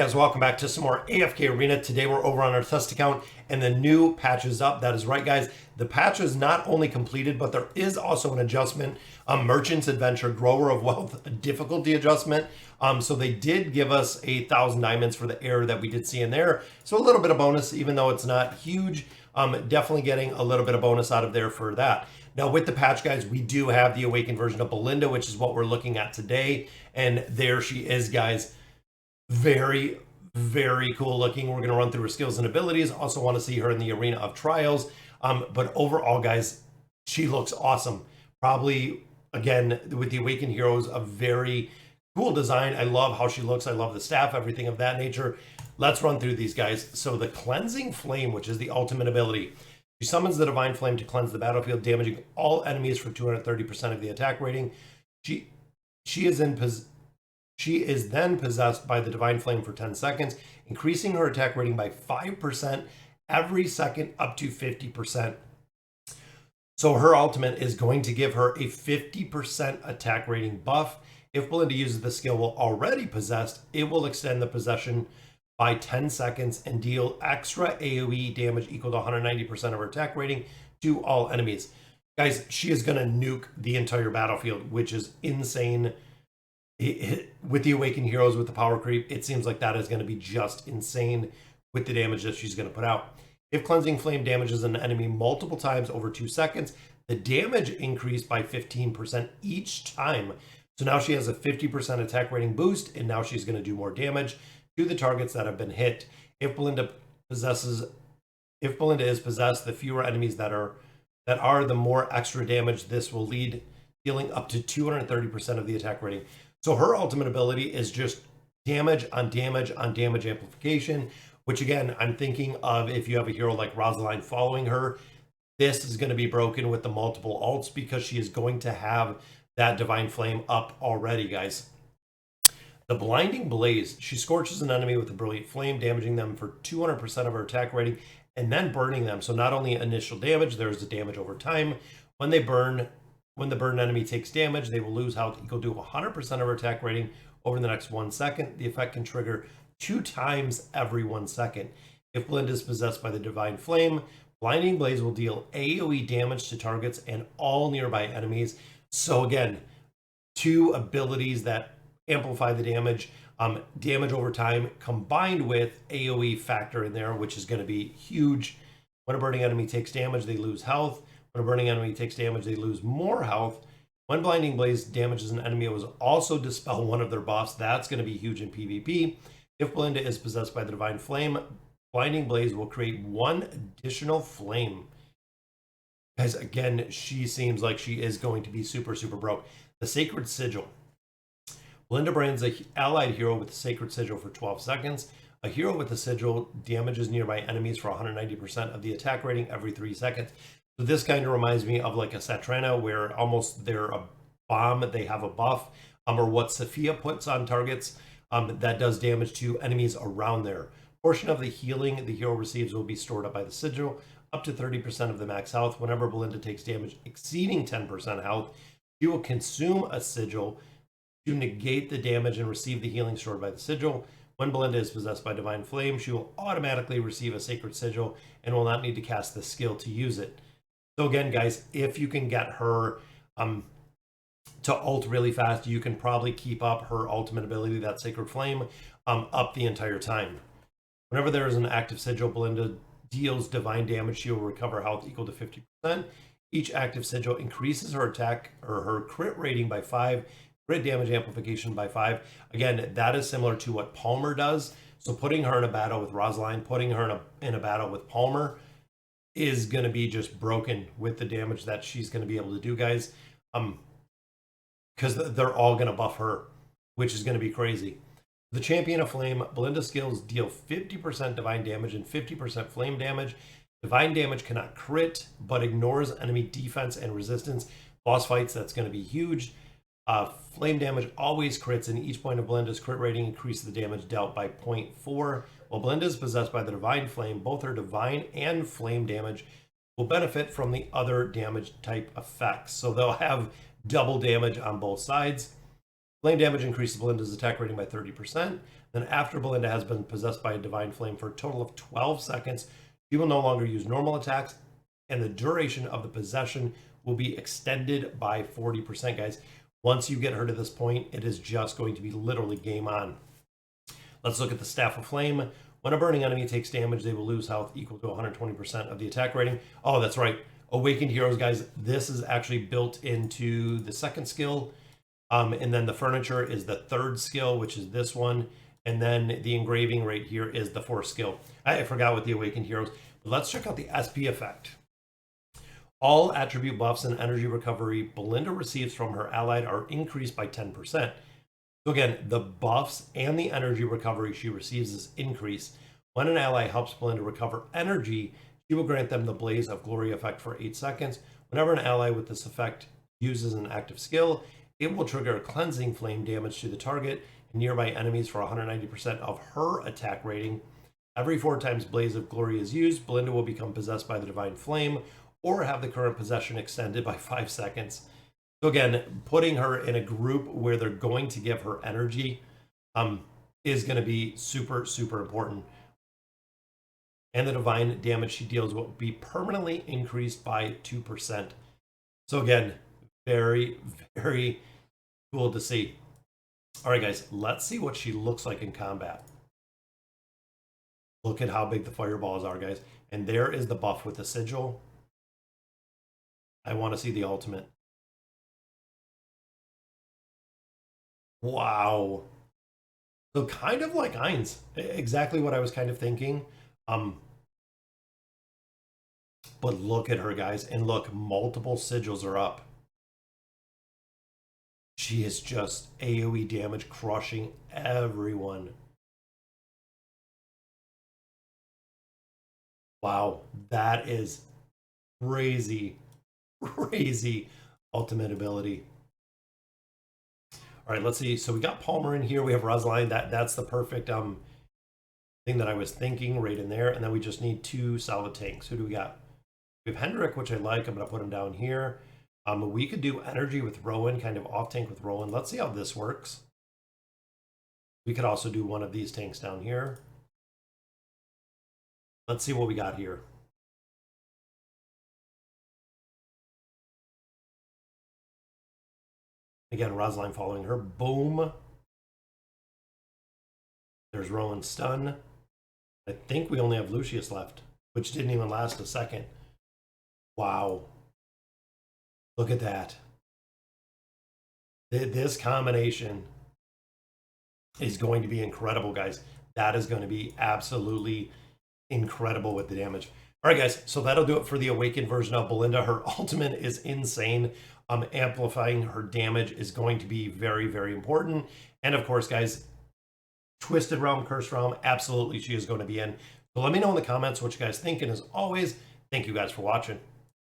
Guys, welcome back to some more AFK Arena. Today we're over on our test account and the new patch is up. That is right, guys. The patch is not only completed, but there is also an adjustment, a Merchant's Adventure Grower of Wealth difficulty adjustment. So they did give us 1,000 diamonds for the error that we did see in there. So a little bit of bonus, even though it's not huge. Definitely getting a little bit of bonus out of there for that. Now with the patch, guys, we do have the awakened version of Belinda, which is what we're looking at today. And there she is, guys. Very, very cool looking. We're going to run through her skills and abilities. Also want to see her in the arena of trials. But overall, guys, she looks awesome. Probably, again, with the Awakened Heroes, a very cool design. I love how she looks. I love the staff, everything of that nature. Let's run through these, guys. So the Cleansing Flame, which is the ultimate ability. She summons the Divine Flame to cleanse the battlefield, damaging all enemies for 230% of the attack rating. She is then possessed by the Divine Flame for 10 seconds, increasing her attack rating by 5% every second up to 50%. So her ultimate is going to give her a 50% attack rating buff. If Belinda uses the skill while already possessed, it will extend the possession by 10 seconds and deal extra AoE damage equal to 190% of her attack rating to all enemies. Guys, she is going to nuke the entire battlefield, which is insane. With the Awakened Heroes, with the power creep, it seems like that is going to be just insane with the damage that she's going to put out. If Cleansing Flame damages an enemy multiple times over 2 seconds, the damage increased by 15% each time. So now she has a 50% attack rating boost, and now she's going to do more damage to the targets that have been hit. If Belinda is possessed, the fewer enemies that are, the more extra damage this will lead, dealing up to 230% of the attack rating. So her ultimate ability is just damage on damage on damage amplification, which again, I'm thinking of if you have a hero like Rosaline following her, this is going to be broken with the multiple ults because she is going to have that Divine Flame up already, guys. The Blinding Blaze, she scorches an enemy with a brilliant flame, damaging them for 200% of her attack rating and then burning them. So not only initial damage, there's the damage over time. When the burned enemy takes damage, they will lose health equal to 100% of her attack rating over the next 1 second. The effect can trigger 2 times every 1 second. If Belinda is possessed by the Divine Flame, Blinding Blaze will deal AoE damage to targets and all nearby enemies. So again, 2 abilities that amplify the damage, damage over time, combined with AoE factor in there, which is going to be huge. When a burning enemy takes damage, they lose health. When a burning enemy takes damage, they lose more health. When Blinding Blaze damages an enemy, it will also dispel one of their buffs. That's going to be huge in PvP. If Belinda is possessed by the Divine Flame, Blinding Blaze will create 1 additional flame. Guys, again, she seems like she is going to be super, super broke. The Sacred Sigil. Belinda brands an allied hero with the Sacred Sigil for 12 seconds. A hero with the sigil damages nearby enemies for 190% of the attack rating every 3 seconds. So this kind of reminds me of like a Satrana where almost they're a bomb, they have a buff, or what Sophia puts on targets that does damage to enemies around there. Portion of the healing the hero receives will be stored up by the sigil, up to 30% of the max health. Whenever Belinda takes damage exceeding 10% health, she will consume a sigil to negate the damage and receive the healing stored by the sigil. When Belinda is possessed by Divine Flame, she will automatically receive a Sacred Sigil and will not need to cast the skill to use it. So again, guys, if you can get her to ult really fast, you can probably keep up her ultimate ability, that Sacred Flame, up the entire time. Whenever there is an active sigil, Belinda deals divine damage. She will recover health equal to 50%. Each active sigil increases her attack or her crit rating by 5, crit damage amplification by 5. Again, that is similar to what Palmer does. So putting her in a battle with Rosaline, putting her in a battle with Palmer is going to be just broken with the damage that she's going to be able to do, guys. Because they're all going to buff her, which is going to be crazy. The Champion of Flame, Belinda's skills deal 50% divine damage and 50% flame damage. Divine damage cannot crit, but ignores enemy defense and resistance. Boss fights, that's going to be huge. Flame damage always crits, and each point of Belinda's crit rating increases the damage dealt by 0.4. While Belinda is possessed by the Divine Flame, both her divine and flame damage will benefit from the other damage type effects. So they'll have double damage on both sides. Flame damage increases Belinda's attack rating by 30%. Then after Belinda has been possessed by a divine flame for a total of 12 seconds, she will no longer use normal attacks, and the duration of the possession will be extended by 40%, guys. Once you get her to this point, it is just going to be literally game on. Let's look at the Staff of Flame. When a burning enemy takes damage, they will lose health equal to 120% of the attack rating. Oh, that's right. Awakened Heroes, guys. This is actually built into the second skill. And then the furniture is the third skill, which is this one. And then the engraving right here is the fourth skill. I forgot what the Awakened Heroes. But let's check out the SP effect. All attribute buffs and energy recovery Belinda receives from her allied are increased by 10%. So again, the buffs and the energy recovery she receives is increased. When an ally helps Belinda recover energy, she will grant them the Blaze of Glory effect for 8 seconds. Whenever an ally with this effect uses an active skill, it will trigger a cleansing flame damage to the target and nearby enemies for 190% of her attack rating. Every 4 times Blaze of Glory is used, Belinda will become possessed by the Divine Flame or have the current possession extended by 5 seconds. So again, putting her in a group where they're going to give her energy is going to be super, super important. And the divine damage she deals will be permanently increased by 2%. So again, very, very cool to see. All right, guys, let's see what she looks like in combat. Look at how big the fireballs are, guys. And there is the buff with the sigil. I want to see the ultimate. Wow. So kind of like Ainz. Exactly what I was kind of thinking. But look at her, guys. And look, multiple sigils are up. She is just AoE damage crushing everyone. Wow, that is crazy, crazy ultimate ability. All right, let's see. So we got Palmer in here. We have Rosaline. That's the perfect thing that I was thinking right in there. And then we just need 2 solid tanks. Who do we got? We have Hendrik, which I like. I'm going to put him down here. We could do energy with Rowan, kind of off tank with Rowan. Let's see how this works. We could also do one of these tanks down here. Let's see what we got here. Again, Rosaline following her. Boom. There's Rowan stun. I think we only have Lucius left, which didn't even last a second. Wow. Look at that. This combination is going to be incredible, guys. That is going to be absolutely incredible with the damage. All right, guys, so that'll do it for the Awakened version of Belinda. Her ultimate is insane. Amplifying her damage is going to be very, very important. And of course, guys, Twisted Realm, Cursed Realm, absolutely she is going to be in. So let me know in the comments what you guys think. And as always, thank you guys for watching.